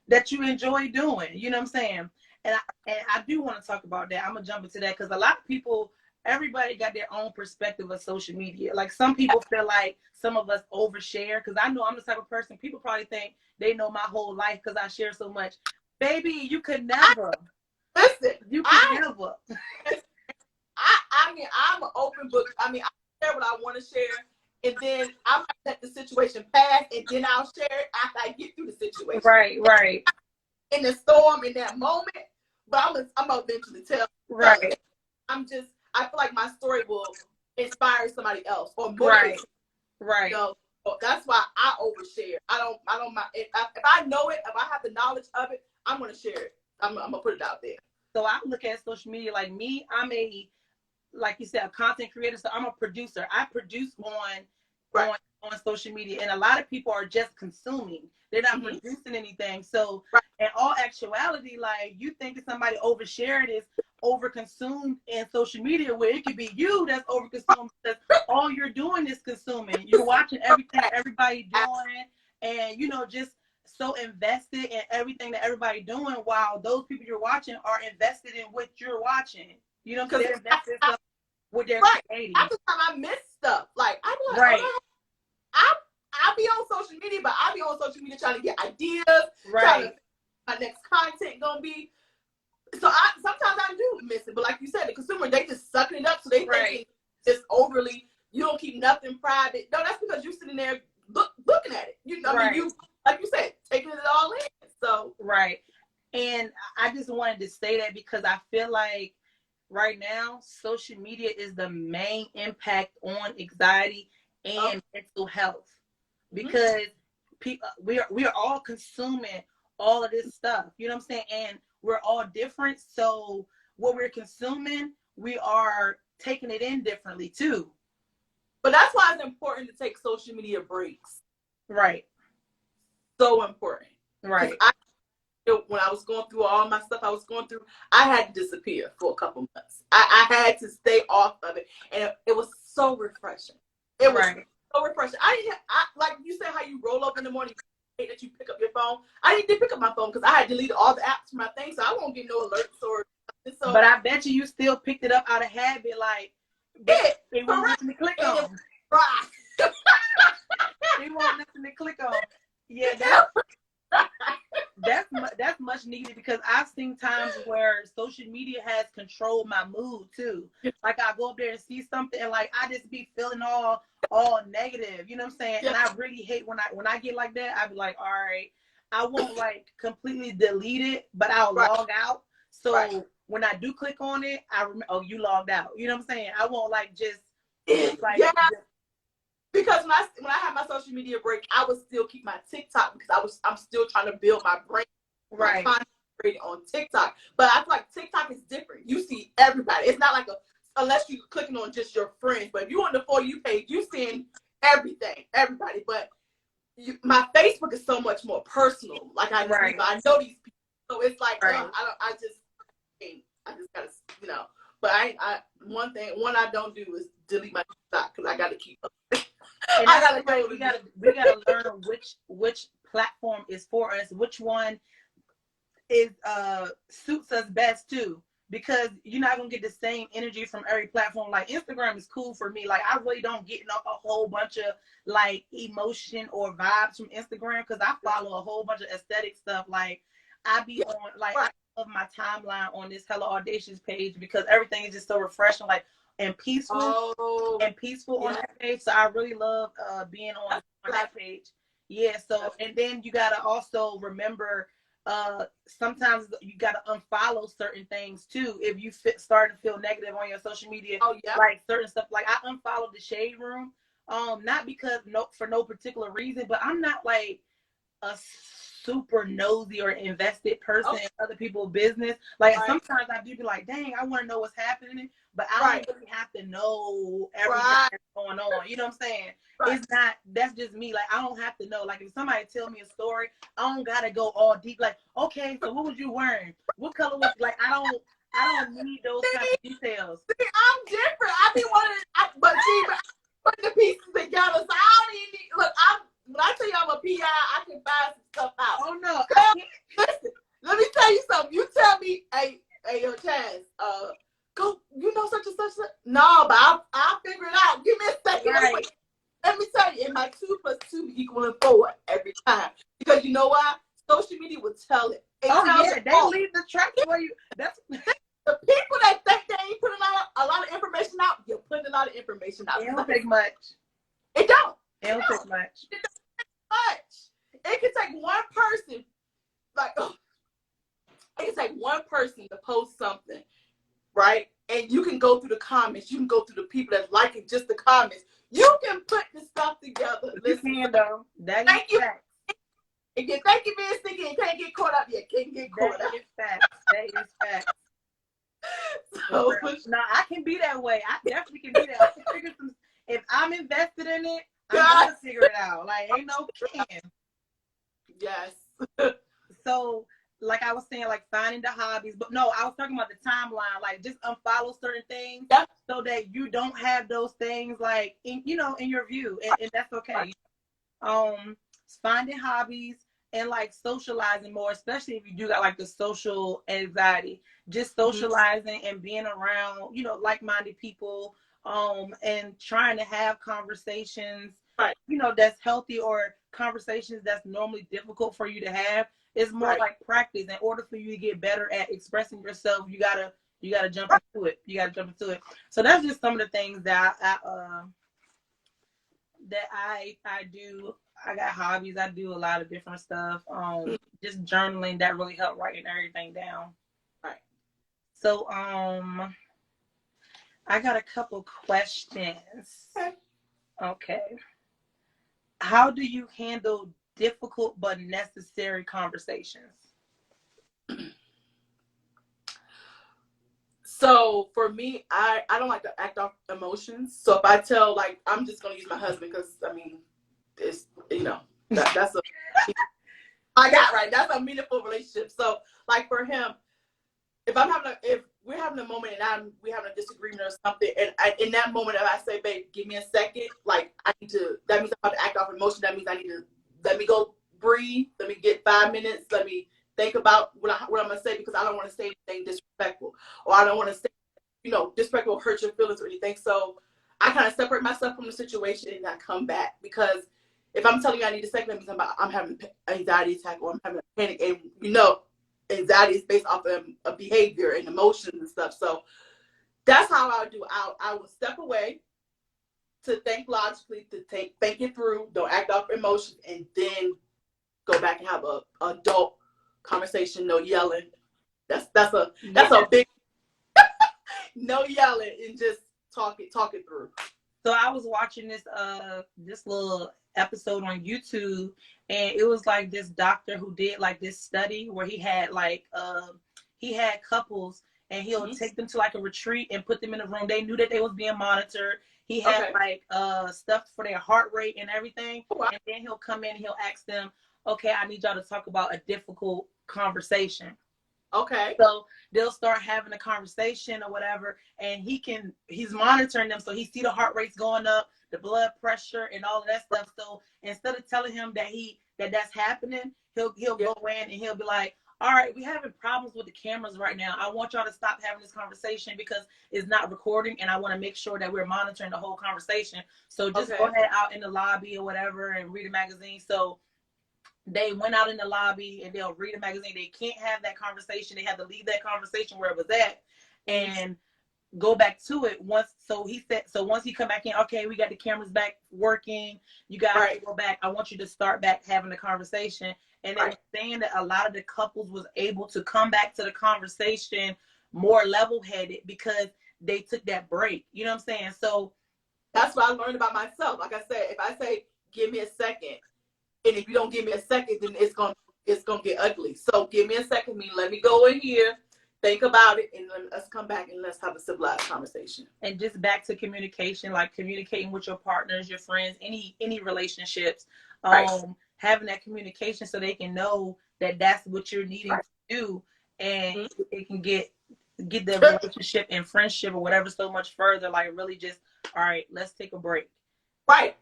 that you enjoy doing. You know what I'm saying? And I do want to talk about that. I'm gonna jump into that because a lot of people, everybody got their own perspective of social media. Like some people feel like some of us overshare because I know I'm the type of person people probably think they know my whole life because I share so much. Baby, you could never. Listen, You could never. I mean, I'm an open book. I mean, I share what I want to share, and then I might let the situation pass, and then I'll share it after I get through the situation. Right. In the storm, in that moment, but I'm gonna eventually tell. Right. I feel like my story will inspire somebody else or motivate. Right. So that's why I overshare. I don't if I know it, if I have the knowledge of it, I'm gonna share it. I'm gonna put it out there. So I look at social media like me. I'm like you said, a content creator. So I'm a producer. I produce on social media, and a lot of people are just consuming. They're not producing anything. So in all actuality, like you think that somebody overshared is overconsumed in social media, where it could be you that's overconsumed because all you're doing is consuming. You're watching everything everybody doing, and just so invested in everything that everybody doing, while those people you're watching are invested in what you're watching. You know, because they're invested in stuff. what they're right. creating. Half the time I miss stuff. Like I be like, Right. oh, I be on social media, but I be on social media trying to get ideas, trying to my next content gonna be. So sometimes I do miss it, but like you said, the consumer, they just sucking it up, so they thinking it's overly. You don't keep nothing private. No, that's because you're sitting there looking at it. You know, I mean, you like you said, taking it all in. So and I just wanted to say that because I feel like right now, social media is the main impact on anxiety and mental health because people we are all consuming all of this stuff. You know what I'm saying? And we're all different. So what we're consuming, we are taking it in differently too. But that's why it's important to take social media breaks. Right. So important. Right. When I was going through all my stuff I was going through, I had to disappear for a couple months. I had to stay off of it. And it was so refreshing. It was so refreshing. I like you said how you roll up in the morning that you pick up your phone. I didn't pick up my phone because I had deleted all the apps from my thing, so I won't get no alerts or so. But I bet you still picked it up out of habit, like it won't nothing to click on. Right. It won't nothing to click on. Yeah, that's much needed because I've seen times where social media has controlled my mood too. Like I go up there and see something and like I just be feeling all negative. You know what I'm saying? And I really hate when I get like that. I be like, all right, I won't like completely delete it, but I'll log out. So when I do click on it, I remember, oh, you logged out. You know what I'm saying? I won't like just like because when I had my social media break, I would still keep my TikTok because I'm still trying to build my brain. Right. On TikTok. But I feel like TikTok is different. You see everybody. It's not like unless you're clicking on just your friends. But if you're on the For You page, you're seeing everything, everybody. But my Facebook is so much more personal. Like I know these people. So it's like I just gotta, you know. But one I don't do is delete my TikTok because I gotta keep up. And I gotta go. We gotta learn which platform is for us, which one is suits us best too. Because you're not gonna get the same energy from every platform. Like Instagram is cool for me. Like I really don't get a whole bunch of like emotion or vibes from Instagram because I follow a whole bunch of aesthetic stuff. Like I be on like I love my timeline on this Hella Audacious page because everything is just so refreshing, like and peaceful on that page. So I really love being on that page. Yeah. So and then you gotta also remember sometimes you gotta unfollow certain things too if you start to feel negative on your social media. Like certain stuff. Like I unfollowed the Shade Room, not because for no particular reason, but I'm not like a super nosy or invested person in other people's business. Like sometimes I do be like, dang, I want to know what's happening, but I don't really have to know everything that's going on. You know what I'm saying? It's not, that's just me. Like I don't have to know. Like if somebody tell me a story, I don't gotta go all deep. Like, okay, so what was you wearing? What color was like I don't need those type of details. See, I'm different. I be wanting but put the pieces together. So I don't even need, look, when I tell you I'm a PI, I can find some stuff out. Oh no. Listen, let me tell you something. You tell me, hey, yo, Chaz, go, you know such and such. No, but I'll figure it out. Give me a second. Right. Let me tell you, in my 2 + 2 = 4 every time. Because you know why? Social media will tell it. They leave the track for you. That's the people that think they ain't putting out a lot of information out, you're putting a lot of information out. It don't take much. It don't. It don't take much. It don't take much. It can take one person, it can take one person to post something, right? And you can go through the comments. You can go through the people that like it, just the comments. You can put the stuff together. You can, though. Thank you. Again, thank you, Miss Sticky. You can't get caught up yet. Can't get caught up. That is facts. So, no, I can be that way. I definitely can be that. I can figure some. If I'm invested in it, I'm gonna figure it out. Like ain't no can. Yes. So, like I was saying, like finding the hobbies, but no, I was talking about the timeline. Like just unfollow certain things so that you don't have those things like in your view, and that's okay. Finding hobbies and like socializing more, especially if you do got like the social anxiety, just Mhm. socializing and being around, like-minded people, and trying to have conversations, Right. that's healthy, or conversations that's normally difficult for you to have. It's more Right. like practice. In order for you to get better at expressing yourself, you gotta jump into it. You gotta jump into it. So that's just some of the things that I do. I got hobbies. I do a lot of different stuff. Just journaling, that really helped writing everything down. Right. So I got a couple questions. Okay. Okay. How do you handle difficult but necessary conversations? So for me, I don't like to act off emotions. So if I tell, like, I'm just gonna use my husband because I mean, it's that's a I got right. That's a meaningful relationship. So like for him, if we're having a moment and we having a disagreement or something, and in that moment, if I say, "Babe, give me a second," like I need to. That means I'm about to act off emotion. That means I need to let me go breathe. Let me get 5 minutes. Let me think about what I'm gonna say because I don't want to say anything disrespectful, or I don't want to say disrespectful, hurt your feelings or anything. So I kind of separate myself from the situation and I come back because if I'm telling you I need a second, that means I'm having an anxiety attack or I'm having a panic, and anxiety is based off of behavior and emotions and stuff. So that's how I would do. I would step away to think logically, to think it through, don't act off emotions, and then go back and have a adult conversation. No yelling. That's a big no yelling and just talk it through. So I was watching this little episode on YouTube, and it was like this doctor who did like this study where he had couples, and he'll take them to like a retreat and put them in a room. They knew that they was being monitored. He had like stuff for their heart rate and everything. Oh, wow. And then he'll come in and he'll ask them, "Okay, I need y'all to talk about a difficult conversation." Okay. So they'll start having a conversation or whatever, and he's monitoring them, so he see the heart rates going up, the blood pressure, and all of that stuff. So instead of telling him that's happening, he'll go in and he'll be like, "All right, we're having problems with the cameras right now. I want y'all to stop having this conversation because it's not recording, and I want to make sure that we're monitoring the whole conversation. So just go ahead out in the lobby or whatever and read a magazine." So they went out in the lobby and they'll read a magazine. They can't have that conversation. They have to leave that conversation where it was at and go back to it once he come back in, okay, we got the cameras back working. You guys go back. I want you to start back having the conversation. And they were saying that a lot of the couples was able to come back to the conversation more level-headed because they took that break. You know what I'm saying? So that's what I learned about myself. Like I said, if I say, "Give me a second," and if you don't give me a second, then it's gonna get ugly. So give me a second, let me go in here, think about it, and then let's come back and let's have a civilized conversation. And just back to communication, like communicating with your partners, your friends, any relationships, having that communication so they can know that that's what you're needing to do, and it can get the relationship and friendship or whatever so much further. Like really just, all right, let's take a break. Right.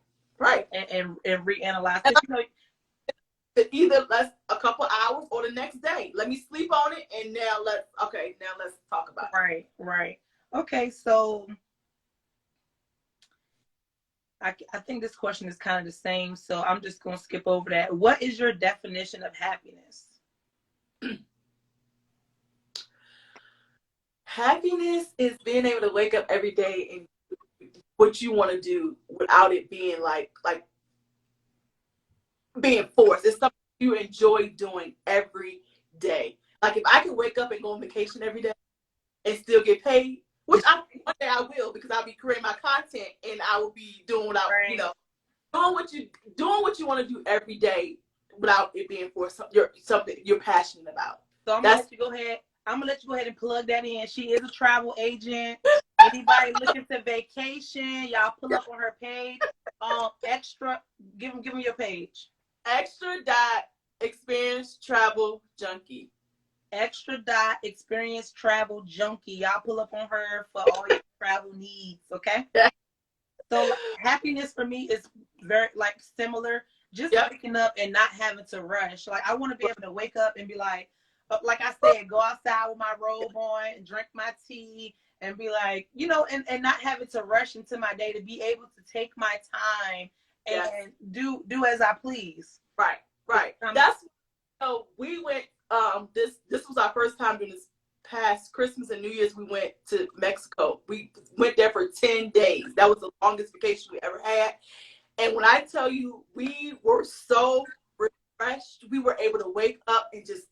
And reanalyze. Either a couple hours or the next day. Let me sleep on it, and now let's talk about it. Right. Okay, so I think this question is kind of the same, so I'm just going to skip over that. What is your definition of happiness? Happiness is being able to wake up every day and do what you want to do without it being like being forced. It's something you enjoy doing every day. Like if I could wake up and go on vacation every day and still get paid, which one day I will, because I'll be creating my content and I will be doing what doing what you want to do every day without it being for something you're passionate about. So I'm gonna let you go ahead and plug that in. She is a travel agent. Anybody looking to vacation, y'all pull up on her page. Extra, give them your page. Extra.experience travel junkie. Extra.experience travel junkie. Y'all pull up on her for all your travel needs, okay? So happiness for me is very like similar. just Yep. waking up and not having to rush. Like I want to be able to wake up and be like I said, go outside with my robe on and drink my tea and be like, and not having to rush into my day, to be able to take my time Yes. and do as I please. Right. That's so we went. This was our first time during this past Christmas and New Year's. We went to Mexico. We went there for 10 days. That was the longest vacation we ever had. And when I tell you, we were so refreshed. We were able to wake up and just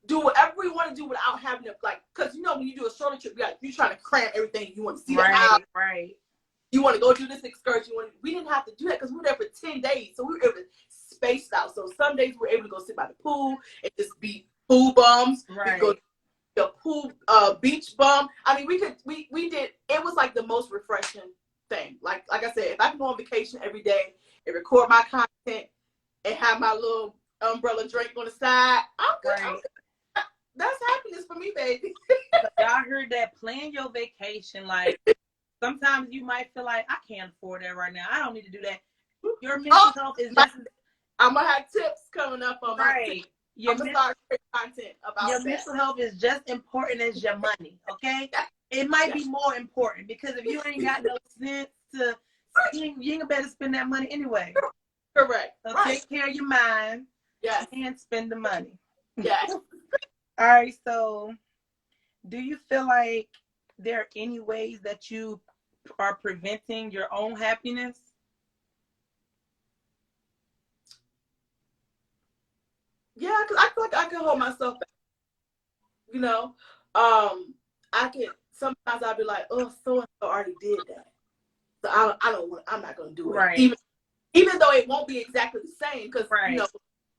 do whatever we want to do without having to, like, because when you do a shorter trip, you're trying to cram everything. You want to see the house. Right. You want to go do this excursion. We didn't have to do that because we were there for 10 days. So we were able to space out. So some days we were able to go sit by the pool and just be pool bums. Right. We go to the pool, beach bum. I mean, we did, it was like the most refreshing thing. Like I said, if I can go on vacation every day and record my content and have my little umbrella drink on the side, I'm good. Right. That's happiness for me, baby. Y'all heard that? Plan your vacation. Like, sometimes you might feel like, I can't afford that right now. I don't need to do that. Your mental health is just... I'm going to have tips coming up on my tips. I'm going to start creating content about your that. mental health is just important as your money, okay? It might be more important, because if you ain't got no sense to... You ain't better spend that money anyway. Correct. So right. Take care of your mind. Yes. And spend the money. Yes. All right, so do you feel like there are any ways that you are preventing your own happiness? Yeah, because I feel like I can hold myself back. I can, sometimes I'll be like, oh, so-and-so already did that. So I'm not going to do it. Right. Even though it won't be exactly the same, because,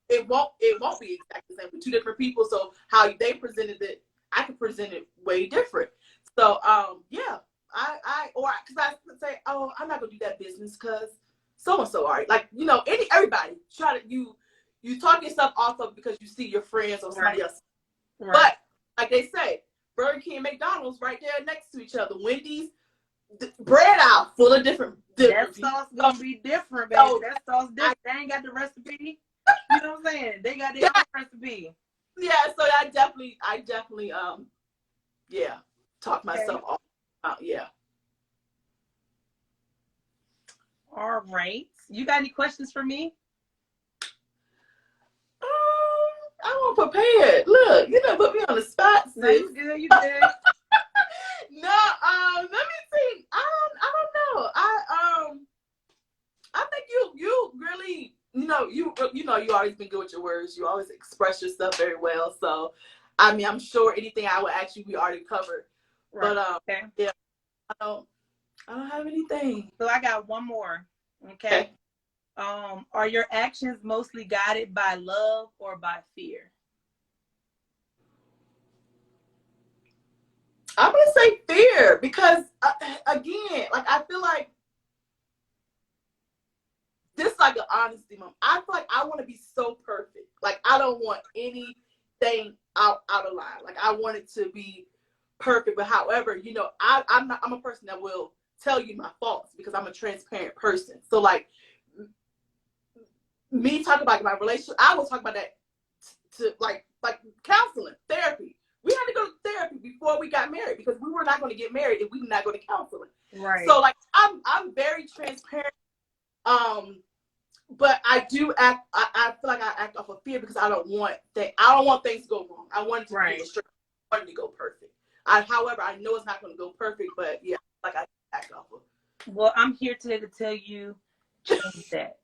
it won't be exactly the same with two different people. So how they presented it, I could present it way different. So yeah, because I say, oh, I'm not gonna do that business because so and so already, like, everybody try to you talk yourself off of because you see your friends or somebody else. Right. But like they say, Burger King and McDonald's right there next to each other. Wendy's, bread out full of different. That sauce gonna be different, baby. That sauce different. They ain't got the recipe. You know what I'm saying? They got their own recipe. Yeah, so I definitely talk myself off. Yeah. All right. You got any questions for me? I'm prepared. Look, put me on the spot. Sis. No, you good. You good. No, let me see. I don't know. I think you really, you always been good with your words. You always express yourself very well. So, I mean, I'm sure anything I would ask you, we already covered. Right. But yeah, I don't have anything. So I got one more. Okay. Are your actions mostly guided by love or by fear? I'm going to say fear because, again, like, I feel like this is like an honesty moment. I feel like I want to be so perfect. Like, I don't want anything out of line. Like, I want it to be perfect. But however, I'm a person that will tell you my faults because I'm a transparent person. So, like, me talking about my relationship, I will talk about that to like counseling, therapy. We had to go to therapy before we got married because we were not going to get married if we did not go to counseling. Right. So, like, I'm very transparent. But I do act. I feel like I act off of fear because I don't want things to go wrong. I want it to be straight. I want it to go perfect. However, I know it's not going to go perfect. But yeah, like I act off of. Well, I'm here today to tell you change that.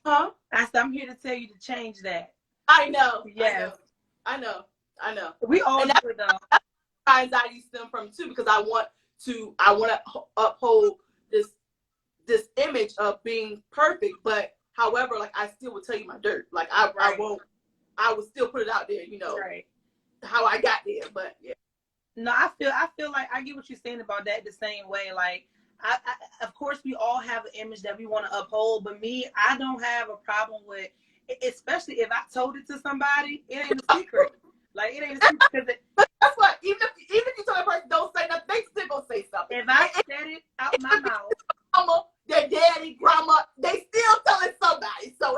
Huh? I said I'm here to tell you to change that. I know. Yes. I know. We all do it though. That's where anxiety stem from too, because I want to uphold this image of being perfect, but however, like, I still will tell you my dirt. Like, I will still put it out there, how I got there. But yeah. No, I feel like I get what you're saying about that the same way. Like, I of course we all have an image that we want to uphold, but me, I don't have a problem with, especially if I told it to somebody, it ain't a secret. Like, it ain't a secret. But that's what, even if you tell a person don't say nothing, they still gonna say something. If I said it out my mouth, mama, their daddy, grandma, they still telling somebody. So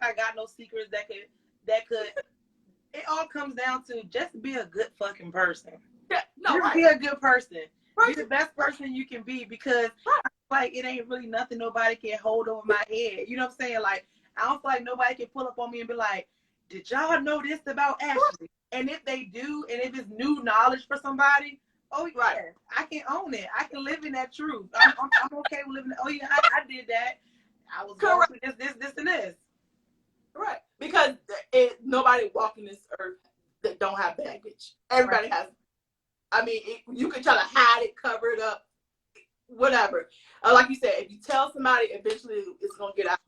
like I got no secrets that could. It all comes down to just be a good fucking person. Yeah, no, just right. be a good person. Right. Be the best person you can be, because like it ain't really nothing nobody can hold over my head. You know what I'm saying? Like I don't feel like nobody can pull up on me and be like, "Did y'all know this about Ashley?" And if they do, and if it's new knowledge for somebody, oh yeah, Right. I can own it. I can live in that truth. I'm okay with living. Oh yeah, I did that. I was going through this, and this. Right. Because nobody walking this earth that don't have baggage. Everybody has. I mean, you can try to hide it, cover it up, whatever. Like you said, if you tell somebody, eventually it's going to get out.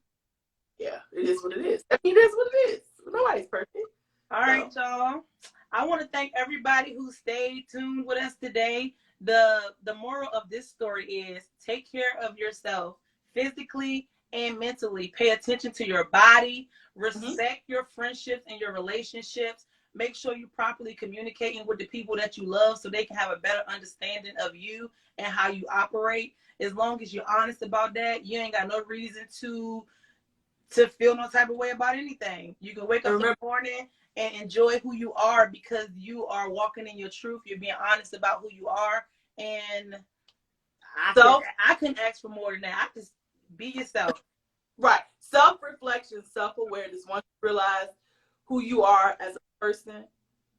Yeah, it is what it is. I mean, it is what it is. Nobody's perfect. All right, y'all. I want to thank everybody who stayed tuned with us today. The moral of this story is take care of yourself physically and mentally. Pay attention to your body. Respect your friendships and your relationships. Make sure you're properly communicating with the people that you love so they can have a better understanding of you and how you operate. As long as you're honest about that, you ain't got no reason to feel no type of way about anything. You can wake up in the morning and enjoy who you are because you are walking in your truth. You're being honest about who you are. And I couldn't ask for more than that. I just be yourself. Right. Self-reflection, self-awareness. Once you realize who you are as a person,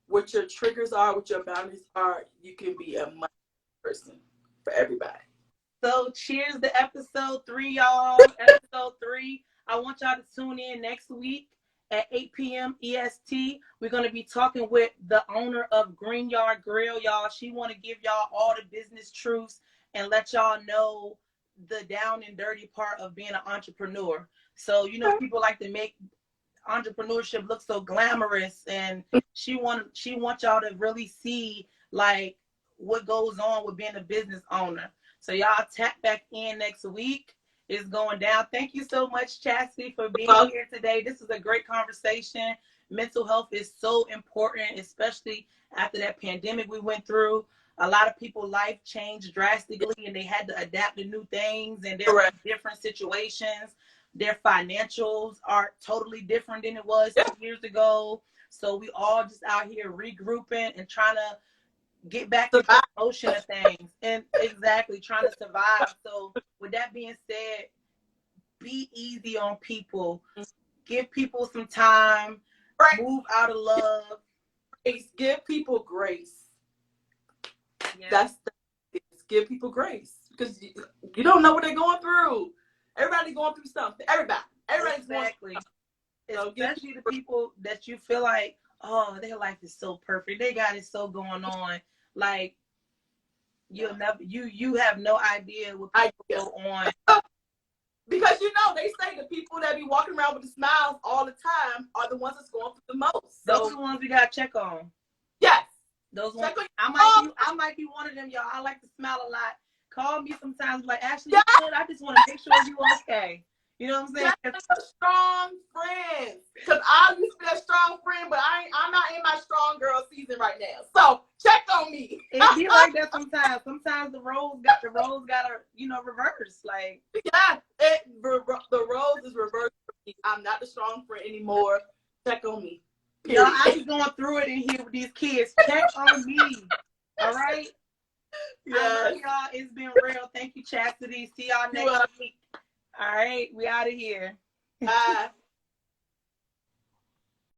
what your triggers are, what your boundaries are, you can be a much better person for everybody. So cheers to episode 3, y'all. Episode 3. I want y'all to tune in next week at 8 p.m. EST. We're going to be talking with the owner of Green Yard Grill, y'all. She want to give y'all all the business truths and let y'all know the down and dirty part of being an entrepreneur. So, you know, people like to make entrepreneurship look so glamorous, and she wants y'all to really see like what goes on with being a business owner. So y'all tap back in next week. It's going down. Thank you so much, Chasity, for being here today. This is a great conversation. Mental health is so important, especially after that pandemic we went through. A lot of people's life changed drastically and they had to adapt to new things, and they're in different situations. Their financials are totally different than it was 2 years ago. So we all just out here regrouping and trying to get back to the motion of things, and exactly trying to survive. So with that being said, be easy on people, give people some time, move out of love, give people grace. That's give people grace, because you don't know what they're going through. Everybody's going through something. Everybody's going through something. Especially the people that you feel like, oh, their life is so perfect, they got it so going on. Like you have no idea what people go on. Because they say the people that be walking around with the smiles all the time are the ones that's going through the most. So, those are the ones we gotta check on. Yes. Those ones. I might be one of them, y'all. I like to smile a lot. Call me sometimes, like, Ashley, I just want to make sure you're okay. You know what I'm saying? That's a strong friend. Because I used to be a strong friend, but I'm not in my strong girl season right now. So check on me. It be like that sometimes. Sometimes the roles gotta reverse. Like the roles is reversed for me. I'm not the strong friend anymore. Check on me. Y'all, I be going through it in here with these kids. Check on me. All right. Yes. I love y'all. It's been real. Thank you, Chasity. See y'all next week. All right, we out of here. Bye.